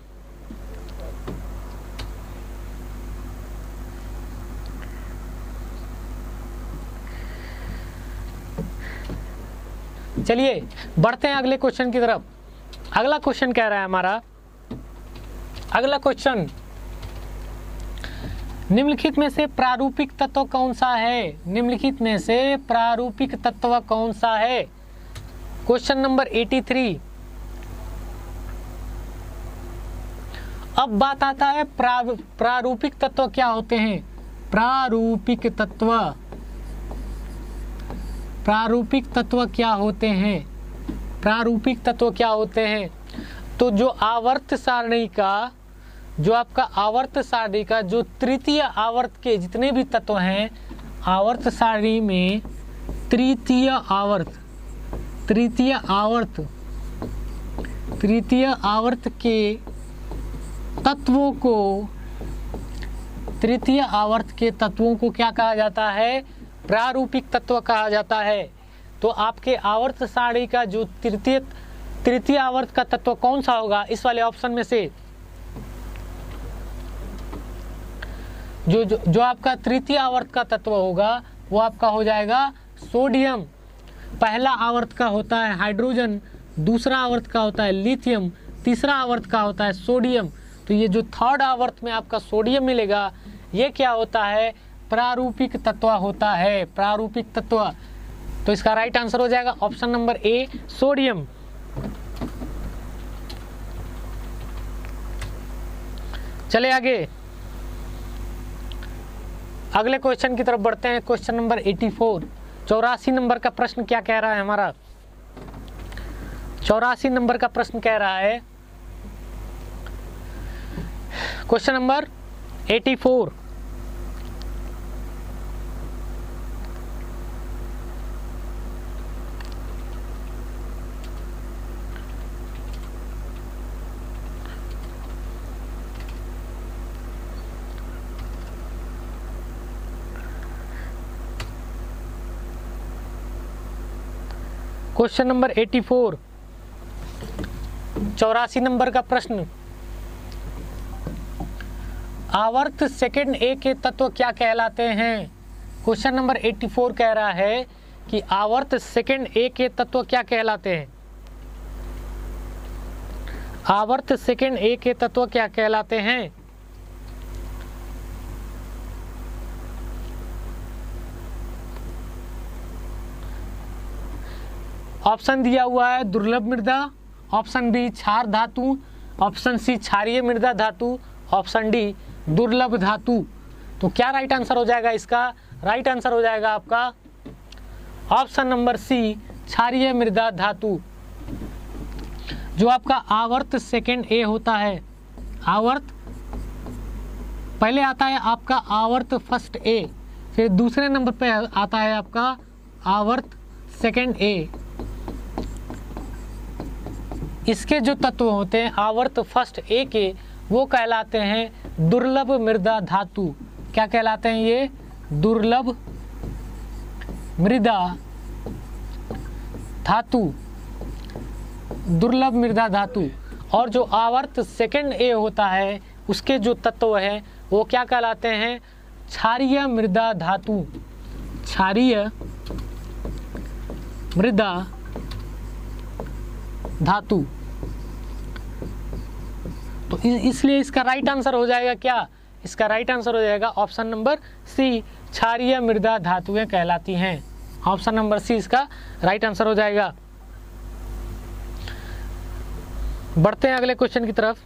चलिए बढ़ते हैं अगले क्वेश्चन की तरफ। अगला क्वेश्चन कह रहा है हमारा, अगला क्वेश्चन, निम्नलिखित में से प्रारूपिक तत्व कौन सा है, निम्नलिखित में से प्रारूपिक तत्व कौन सा है। Question number 83। अब बात आता है प्रारूपिक तत्व क्या होते हैं। प्रारूपिक तत्व, प्रारूपिक तत्व क्या होते हैं, प्रारूपिक तत्व क्या होते हैं। तो जो आवर्त सारणी का, जो आपका आवर्त सारणी का जो तृतीय आवर्त के जितने भी तत्व हैं, आवर्त सारणी में तृतीय आवर्त, तृतीय आवर्त, तृतीय आवर्त के तत्वों को, तृतीय आवर्त के तत्वों को क्या कहा जाता है, प्रारूपिक तत्व कहा जाता है। तो आपके आवर्त सारणी का जो तृतीय आवर्त का तत्व कौन सा होगा, इस वाले ऑप्शन में से जो आपका तृतीय आवर्त का तत्व होगा वो आपका हो जाएगा सोडियम। पहला आवर्त का होता है हाइड्रोजन, दूसरा आवर्त का होता है लिथियम, तीसरा आवर्त का होता है सोडियम। तो ये जो थर्ड आवर्त में आपका सोडियम मिलेगा, ये क्या होता है, प्रारूपिक तत्व होता है, प्रारूपिक तत्व। तो इसका राइट आंसर हो जाएगा ऑप्शन नंबर ए, सोडियम। चले आगे, अगले क्वेश्चन की तरफ बढ़ते हैं। क्वेश्चन नंबर 84, 84 नंबर का प्रश्न क्या कह रहा है हमारा, 84 नंबर का प्रश्न कह रहा है, question number 84, question number 84, 84 number का प्रश्न, आवर्त सेकंड ए के तत्व क्या कहलाते हैं। क्वेश्चन नंबर 84 कह रहा है कि आवर्त सेकंड ए के तत्व क्या कहलाते हैं, आवर्त सेकंड ए के तत्व क्या कहलाते हैं। ऑप्शन दिया हुआ है दुर्लभ मृदा, ऑप्शन बी क्षार धातु, ऑप्शन सी क्षारीय मृदा धातु, ऑप्शन डी दुर्लभ धातु। तो क्या राइट आंसर हो जाएगा इसका, राइट आंसर हो जाएगा आपका ऑप्शन नंबर सी, क्षारीय मृदा धातु। जो आपका आवर्त सेकंड ए होता है, आवर्त पहले आता है आपका आवर्त फर्स्ट ए, फिर दूसरे नंबर पे आता है आपका आवर्त सेकंड ए। इसके जो तत्व होते हैं आवर्त फर्स्ट ए के, वो कहलाते हैं दुर्लभ मृदा धातु। क्या कहलाते हैं ये, दुर्लभ मृदा धातु, दुर्लभ मृदा धातु। और जो आवर्त सेकंड ए होता है उसके जो तत्व है वो क्या कहलाते हैं? क्षारीय मृदा धातु, क्षारीय मृदा धातु। तो इसलिए इसका राइट आंसर हो जाएगा क्या? इसका राइट आंसर हो जाएगा ऑप्शन नंबर सी, क्षारीय मृदा धातुएं कहलाती हैं। ऑप्शन नंबर सी इसका राइट आंसर हो जाएगा। बढ़ते हैं अगले क्वेश्चन की तरफ।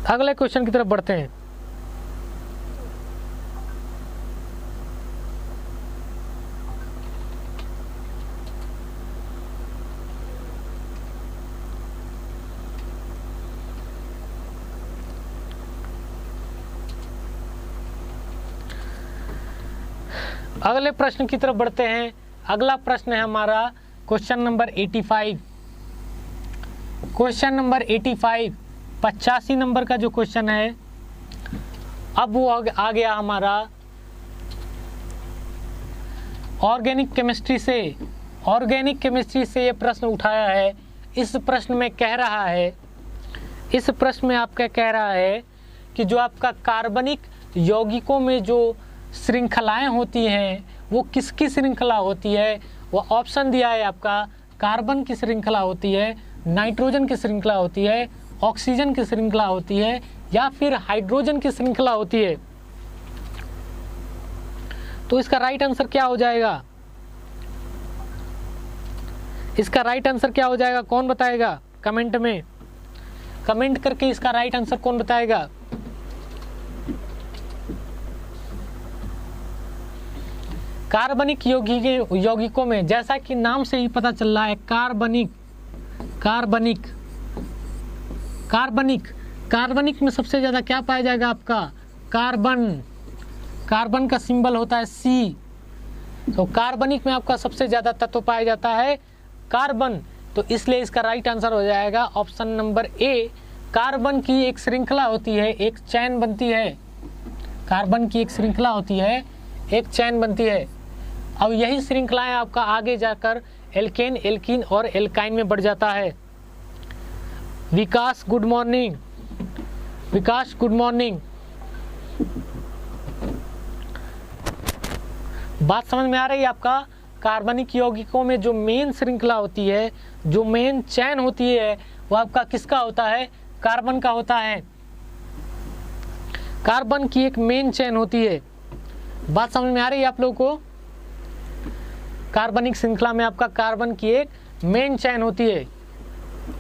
अगले क्वेश्चन की तरफ बढ़ते हैं। अगले प्रश्न की तरफ बढ़ते हैं। अगला प्रश्न है हमारा question number 85। Question number 85 85 number का जो क्वेश्चन है, अब वो आ गया हमारा ऑर्गेनिक केमिस्ट्री से। ऑर्गेनिक केमिस्ट्री से ये प्रश्न उठाया है। इस प्रश्न में कह रहा है, इस प्रश्न में आपका कह रहा है कि जो आपका कार्बनिक यौगिकों में जो श्रृंखलाएं होती हैं वो किसकी श्रृंखला होती है? वो ऑप्शन दिया है आपका, कार्बन की श्रृंखला होती है, नाइट्रोजन की श्रृंखला होती है, ऑक्सीजन की श्रृंखला होती है, या फिर हाइड्रोजन की श्रृंखला होती है। तो इसका राइट आंसर क्या हो जाएगा? इसका राइट आंसर क्या हो जाएगा? कौन बताएगा? कमेंट में कमेंट करके इसका राइट आंसर कौन बताएगा? कार्बनिक यौगिकों में, जैसा कि नाम से ही पता चल रहा है, कार्बनिक में सबसे ज़्यादा क्या पाया जाएगा आपका? कार्बन। कार्बन का सिंबल होता है C। तो कार्बनिक में आपका सबसे ज़्यादा तत्व पाया जाता है कार्बन। तो इसलिए इसका राइट आंसर हो जाएगा ऑप्शन नंबर ए। कार्बन की एक श्रृंखला होती है, एक चैन बनती है। कार्बन की एक श्रृंखला होती है, एक चैन बनती है। अब यही श्रृंखलाएं आपका आगे जाकर एल्केन, एल्कीन और एल्काइन में बढ़ जाता है। विकास गुड मॉर्निंग। विकास गुड मॉर्निंग। बात समझ में आ रही है आपका? कार्बनिक यौगिकों में जो मेन श्रृंखला होती है, जो मेन चैन होती है, वो आपका किसका होता है? कार्बन का होता है। कार्बन की एक मेन चैन होती है। बात समझ में आ रही है आप लोगों को? कार्बनिक श्रृंखला में आपका कार्बन की एक मेन चैन होती है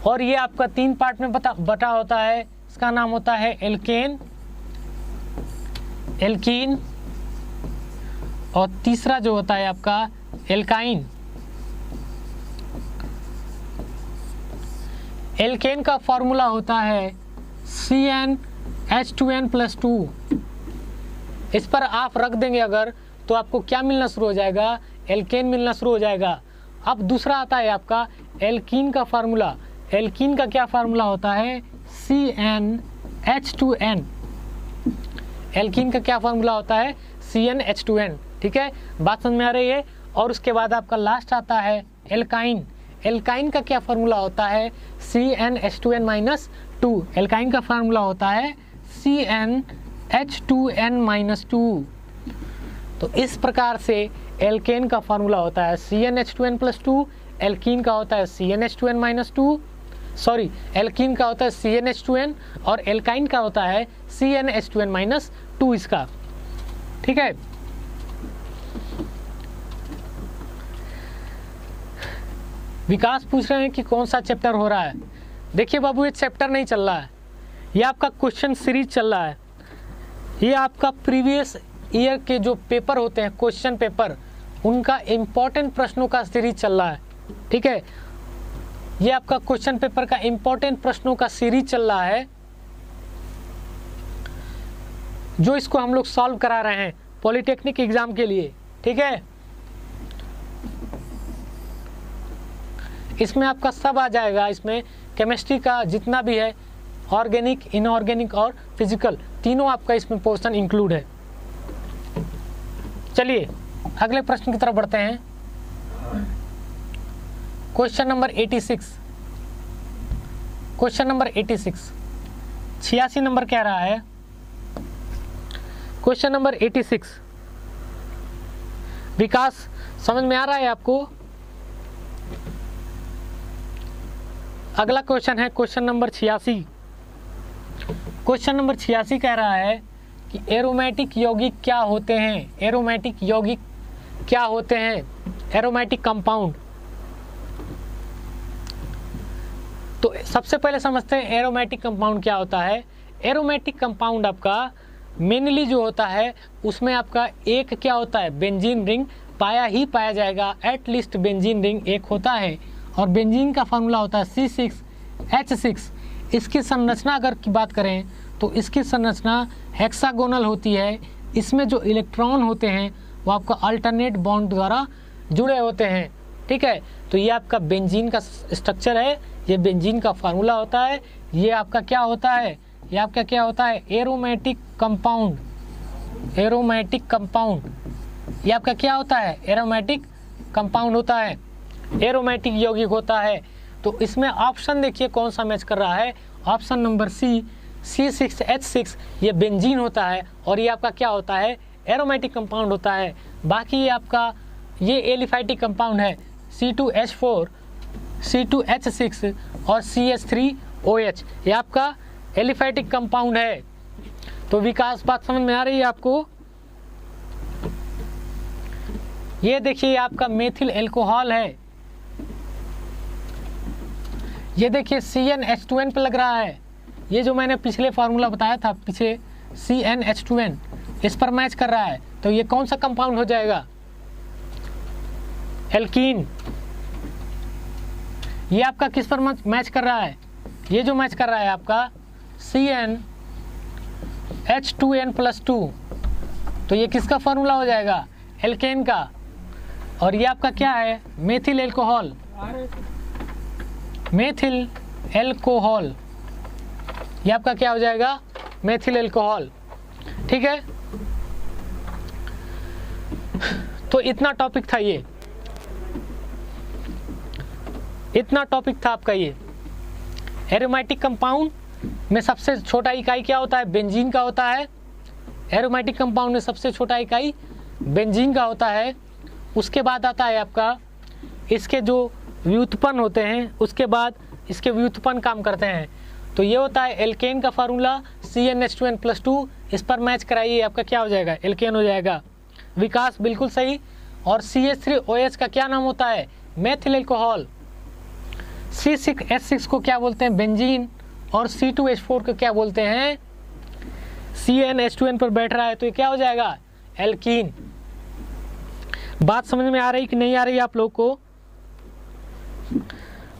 और ये आपका 3 पार्ट में बटा होता है। इसका नाम होता है एल्केन, एल्कीन और तीसरा जो होता है आपका एल्काइन। एल्केन का फॉर्मूला होता है CnH2n+2। इस पर आप रख देंगे अगर, तो आपको क्या मिलना शुरू हो जाएगा? एल्केन मिलना शुरू हो जाएगा। अब दूसरा आता है आपका एल्कीन का फार्मूला। एल्कीन का क्या फार्मूला होता है? CnH2n। एल्कीन का क्या फार्मूला होता है? CnH2n। ठीक है, बात समझ में आ रही है? और उसके बाद आपका लास्ट आता है एल्काइन। एल्काइन का क्या फार्मूला होता है? CnH2n-2। एल्काइन का फार्मूला होता है CnH2n-2। तो इस प्रकार से एल्केन का फार्मूला होता है CnH2n+2, एल्कीन का होता है CnH2n-2, सॉरी एल्कीन का होता है CnH2n और एल्काइन का होता है CnH2n-2 इसका। ठीक है, विकास पूछ रहे हैं कि कौन सा चैप्टर हो रहा है। देखिए बाबू, ये चैप्टर नहीं चल रहा है, ये आपका क्वेश्चन सीरीज चल रहा है। ये आपका प्रीवियस ईयर के जो पेपर होते हैं, क्वेश्चन पेपर, उनका इम्पोर्टेंट प्रश्नों का सीरीज चल रहा है। ठीक है, ये आपका क्वेश्चन पेपर का इम्पोर्टेंट प्रश्नों का सीरीज चल रहा है, जो इसको हम लोग सॉल्व करा रहे हैं पॉलिटेक्निक एग्जाम के लिए। ठीक है, इसमें आपका सब आ जाएगा। इसमें केमिस्ट्री का जितना भी है, ऑर्गेनिक, इनऑर्गेनिक और फिजिकल, तीनों आपका इसमें पोर्शन इंक्लूड है। चलिए अगले प्रश्न की तरफ बढ़ते हैं। Question number 86, question number 86 86 number कह रहा है। क्वेश्चन नंबर 86 विकास समझ में आ रहा है आपको? अगला क्वेश्चन है क्वेश्चन नंबर 86। क्वेश्चन नंबर 86 कह रहा है कि एरोमेटिक यौगिक क्या होते हैं? एरोमेटिक यौगिक क्या होते हैं? Aromatic compound. तो सबसे पहले समझते हैं एरोमेटिक कंपाउंड क्या होता है। एरोमेटिक कंपाउंड आपका मेनली जो होता है उसमें आपका एक क्या होता है, बेंजीन रिंग पाया जाएगा। एटलीस्ट बेंजीन रिंग एक होता है और बेंजीन का फार्मूला होता है C6H6। इसकी संरचना अगर की बात करें तो इसकी संरचना हेक्सागोनल होती है। इसमें जो इलेक्ट्रॉन होते हैं वो आपका अल्टरनेट बॉन्ड द्वारा जुड़े होते हैं। ठीक है, तो ये आपका बेंजीन का स्ट्रक्चर है, ये बेंजीन का फार्मूला होता है। ये आपका क्या होता है, ये आपका क्या होता है, एरोमेटिक कंपाउंड। एरोमेटिक कंपाउंड ये आपका क्या होता है, एरोमेटिक कंपाउंड होता है, एरोमेटिक यौगिक होता है। तो इसमें ऑप्शन देखिए कौन सा मैच कर रहा है। ऑप्शन नंबर सी C6H6 ये बेंजीन होता है और ये आपका क्या होता है, एरोमेटिक कंपाउंड होता है। बाकी ये आपका ये एलिफाइटिक कंपाउंड है C2H4 C2H6 और CH3OH ये आपका एलिफाइटिक कंपाउंड है। तो विकास बात समझ में आ रही है आपको? ये देखिए आपका मेथिल एल्कोहल है। ये देखिए CnH2n पे लग रहा है। ये जो मैंने पिछले फार्मूला बताया था पीछे CnH2n इस पर मैच कर रहा है। तो ये कौन सा कंपाउंड हो जाएगा, एल्कीन। ये आपका किस पर मैच कर रहा है, ये जो मैच कर रहा है आपका CnH2n+2। तो ये किसका फार्मूला हो जाएगा, एल्केन का। और ये आपका क्या है, मेथिल एल्कोहल। मेथिल एल्कोहल ये आपका क्या हो जाएगा, मेथिल एल्कोहल। ठीक है, तो इतना टॉपिक था, ये इतना टॉपिक था आपका। ये एरोमेटिक कंपाउंड में सबसे छोटा इकाई क्या होता है, बेंजीन का होता है। एरोमेटिक कंपाउंड में सबसे छोटा इकाई बेंजीन का होता है। उसके बाद आता है आपका इसके जो व्युत्पन्न होते हैं, उसके बाद इसके व्युत्पन्न काम करते हैं। तो ये होता है एल्केन का फार्मूला CnH2n+2। इस पर मैच कराइए, आपका क्या हो जाएगा, एल्केन हो जाएगा। विकास बिल्कुल सही। और CH3OH का क्या नाम होता है, मेथिल एल्कोहल। C6H6 को क्या बोलते हैं, बेंजीन। और C2H4 को क्या बोलते हैं, CnH2n पर बैठ रहा है तो ये क्या हो जाएगा, एल्कीन। बात समझ में आ रही कि नहीं आ रही आप लोग को?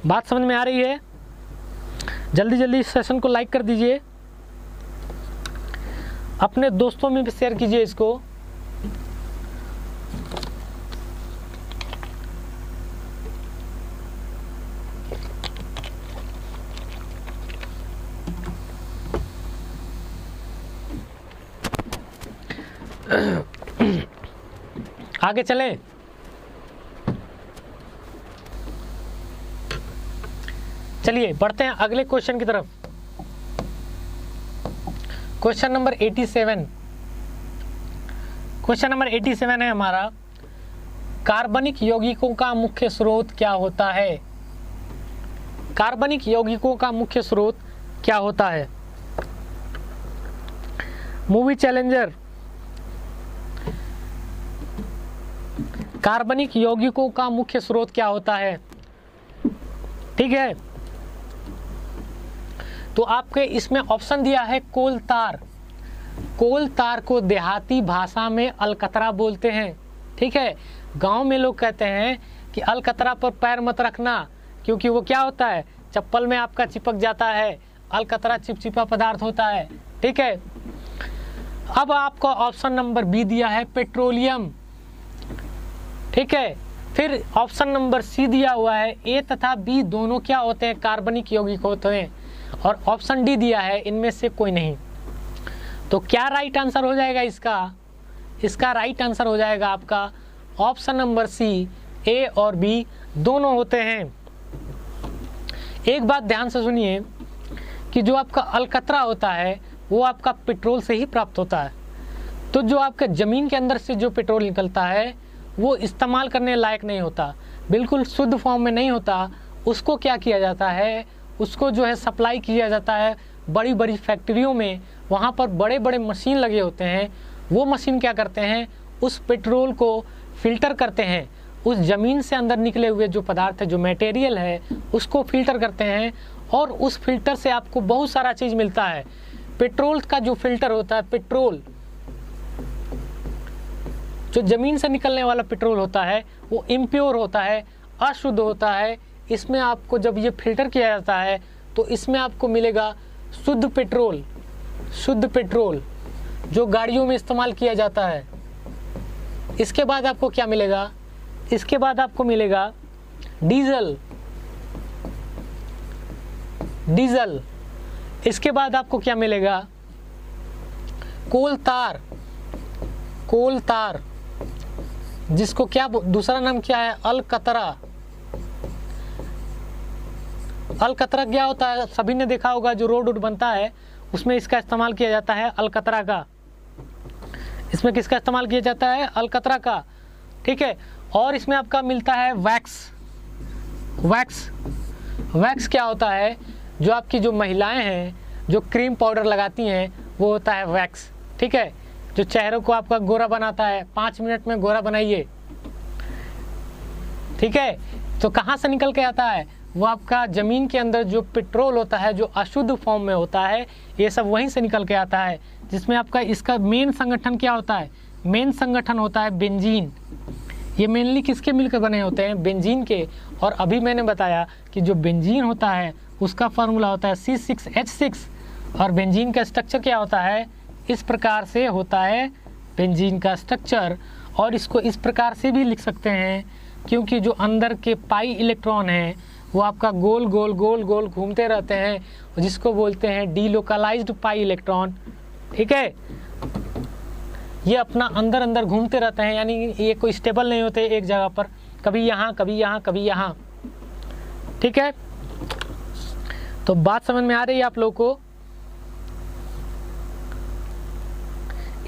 बात समझ में आ रही है? जल्दी जल्दी इस सेशन को लाइक कर दीजिए, अपने दोस्तों में भी शेयर कीजिए इसको। आगे चलें। चलिए बढ़ते हैं अगले क्वेश्चन की तरफ। Question number 87। क्वेश्चन नंबर 87 है हमारा, कार्बनिक यौगिकों का मुख्य स्रोत क्या होता है। कार्बनिक यौगिकों का मुख्य स्रोत क्या होता है। मूवी चैलेंजर, कार्बनिक यौगिकों का मुख्य स्रोत क्या होता है। ठीक है, तो आपके इसमें ऑप्शन दिया है कोल तार। कोल तार को देहाती भाषा में अलकतरा बोलते हैं। ठीक है, गांव में लोग कहते हैं कि अलकतरा पर पैर मत रखना, क्योंकि वो क्या होता है, चप्पल में आपका चिपक जाता है। अलकतरा चिपचिपा पदार्थ होता है। ठीक है, अब आपको ऑप्शन नंबर बी दिया है पेट्रोलियम। ठीक है, फिर ऑप्शन नंबर सी दिया हुआ है ए तथा बी दोनों क्या होते हैं, कार्बनिक यौगिक होते हैं। और ऑप्शन डी दिया है इनमें से कोई नहीं। तो क्या राइट आंसर हो जाएगा इसका, इसका राइट आंसर हो जाएगा आपका ऑप्शन नंबर सी, ए और बी दोनों होते हैं। एक बात ध्यान से सुनिए कि जो आपका अलकतरा होता है वो आपका पेट्रोल से ही प्राप्त होता है। तो जो आपके ज़मीन के अंदर से जो पेट्रोल निकलता है वो इस्तेमाल करने लायक नहीं होता, बिल्कुल शुद्ध फॉर्म में नहीं होता। उसको क्या किया जाता है, उसको जो है सप्लाई किया जाता है बड़ी बड़ी फैक्ट्रियों में। वहाँ पर बड़े बड़े मशीन लगे होते हैं। वो मशीन क्या करते हैं, उस पेट्रोल को फिल्टर करते हैं, उस ज़मीन से अंदर निकले हुए जो पदार्थ है, जो मटेरियल है, उसको फिल्टर करते हैं और उस फिल्टर से आपको बहुत सारा चीज़ मिलता है। पेट्रोल का जो फिल्टर होता है, पेट्रोल जो ज़मीन से निकलने वाला पेट्रोल होता है वो इम्प्योर होता है, अशुद्ध होता है। इसमें आपको जब ये फिल्टर किया जाता है तो इसमें आपको मिलेगा शुद्ध पेट्रोल। शुद्ध पेट्रोल जो गाड़ियों में इस्तेमाल किया जाता है। इसके बाद आपको क्या मिलेगा, इसके बाद आपको मिलेगा डीजल। डीजल इसके बाद आपको क्या मिलेगा, कोल तार। कोल तार जिसको क्या दूसरा नाम क्या है, अलकतरा। अलकतरा क्या होता है, सभी ने देखा होगा, जो रोड बनता है उसमें इसका इस्तेमाल किया जाता है, अलकतरा का। इसमें किसका इस्तेमाल किया जाता है, अलकतरा का, ठीक है। और इसमें आपका मिलता है वैक्स। वैक्स वैक्स क्या होता है, जो आपकी जो महिलाएं हैं जो क्रीम पाउडर लगाती हैं वो होता है वैक्स, ठीक है। जो चेहरे को आपका गोरा बनाता है, 5 मिनट में गोरा बनाइए, ठीक है। तो कहाँ से निकल के आता है, वो आपका ज़मीन के अंदर जो पेट्रोल होता है, जो अशुद्ध फॉर्म में होता है, ये सब वहीं से निकल के आता है। जिसमें आपका इसका मेन संगठन क्या होता है, मेन संगठन होता है बेंजीन। ये मेनली किसके मिलकर बने होते हैं, बेंजीन के। और अभी मैंने बताया कि जो बेंजीन होता है उसका फार्मूला होता है C6H6 और बेंजीन का स्ट्रक्चर क्या होता है, इस प्रकार से होता है बेंजीन का स्ट्रक्चर। और इसको इस प्रकार से भी लिख सकते हैं क्योंकि जो अंदर के पाई इलेक्ट्रॉन हैं वो आपका गोल गोल गोल गोल घूमते रहते हैं, जिसको बोलते हैं डीलोकलाइज्ड पाई इलेक्ट्रॉन, ठीक है। ये अपना अंदर अंदर घूमते रहते हैं, यानी ये कोई स्टेबल नहीं होते एक जगह पर, कभी यहाँ कभी यहाँ कभी यहाँ, ठीक है। तो बात समझ में आ रही है आप लोगों को,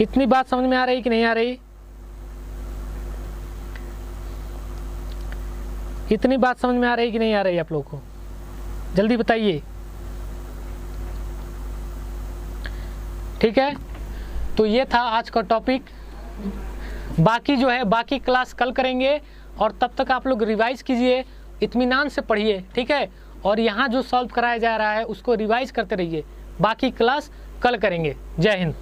इतनी बात समझ में आ रही कि नहीं आ रही, इतनी बात समझ में आ रही कि नहीं आ रही आप लोगों को, जल्दी बताइए, ठीक है। तो ये था आज का टॉपिक। बाकी जो है बाकी क्लास कल करेंगे और तब तक आप लोग रिवाइज कीजिए, इत्मीनान से पढ़िए, ठीक है। और यहाँ जो सॉल्व कराया जा रहा है उसको रिवाइज करते रहिए। बाकी क्लास कल करेंगे। जय हिंद।